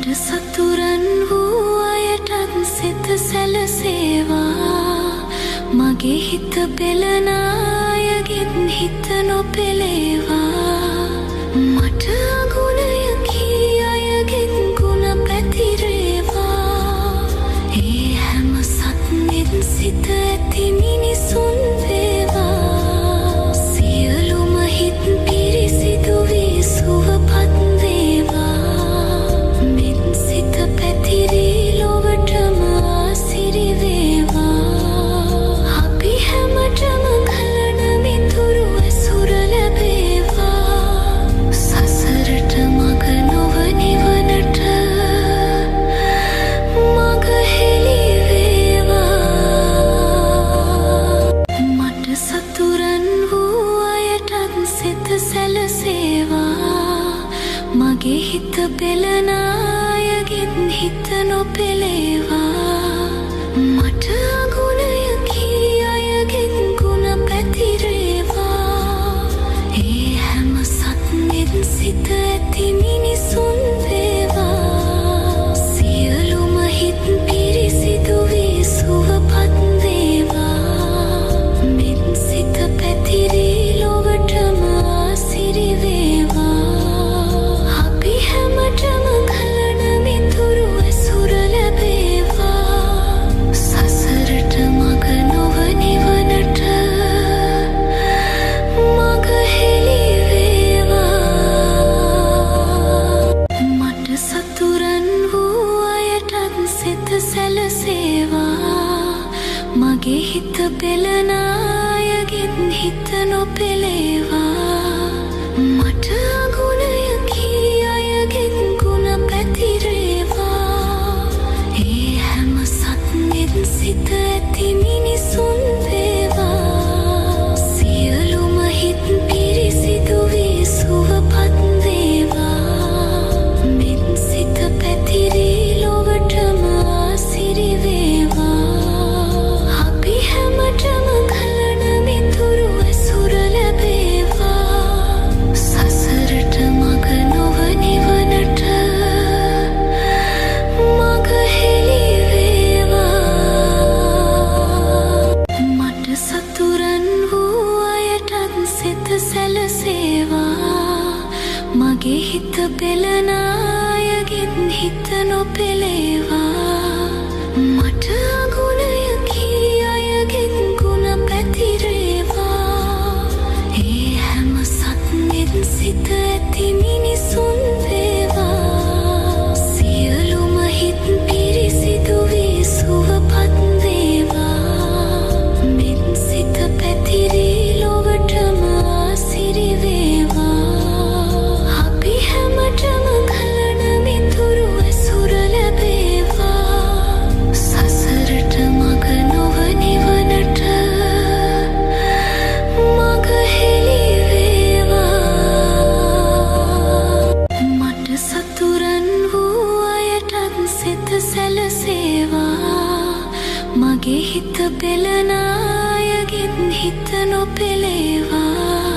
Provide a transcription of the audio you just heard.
මට සතුරන් වූ අයටත් සිත සැලසේවා මගේ හිත පෙළන අයගෙන් හිත නොපෙළේවා මට අගුණය කී අයගෙන් ගුණ පැතිරේවා ඒ හැම සත්නෙත් සිත ඇති මිනිසුන් වේවා සියලුම හිත් පිරිසිදු වී සුවපත් වේවා මෙත් සිත පැතිරී ලොවටම ආසිරි වේවා අපි හැමටම කලන මිතුරු ඇසුර ලැබේවා සසරට මග නොව නිවනට මග හෙළි වේවා මට සතුරන් වූ අයටත් සිත සැලසේවා මගේ හිත පෙළන අයගෙන් හිත නොපෙළේවා මට අගුණය කී අයගෙන් ගුණ පැතිරේවා ඒ හැම සත්නෙත් සිත ඇති මිනිසුන් වේවා සියලුම හිත් පිරිසිදු වී සුවපත් වේවා මෙත් සිත පැතිරී ලොවටම ආසිරි වේවා අපි හැමටම කලන මිතුරු ඇසුර ලැබේවා සසරට මග නොව නිවනට මග හෙළි වේවා මට සතුරන් වූ අයටත් සිත සැලසේවා මගේ හිත පෙළන අයගෙන් හිත නොපෙළේවා මට අගුණය කී අයගෙන් ගුණ පැතිරේවා ඒ හැම සත්නෙත් සිත ඇති මිනිසුන් වේවා සියලුම හිත් පිරිසිදු වී සුවපත් වේවා මෙත් සිත පැතිරී ලොවටම ආසිරි වේවා අපි හැමටම කලන මිතුරු ඇසුර ලැබේවා සසරට මග නොව නිවනට මග හෙළි වේවා මට සතුරන් වූ අයටත් සිත සැලසේවා මගේ හිත පෙළන අයගෙන් හිත නොපෙළේවා මට අගුණය කී අයගෙන් ගුණ පැතිරේවා ඒ හැම සත්නෙත් සිත ඇති මිනිසුන් වේවා සියලුම හිත් පිරිසිදු වී සුවපත් වේවා මෙත් සිත පැතිරී ලොවටම ආසිරි වේවා අපි හැමටම කලන මිතුරු ඇසුර ලැබේවා සසරට මග නොව නිවනට මග හෙළි වේවා මට සතුරන් වූ අයටත් සිත සැලසේවා මගේ හිත පෙළන අයගෙන් හිත නොපෙළේවා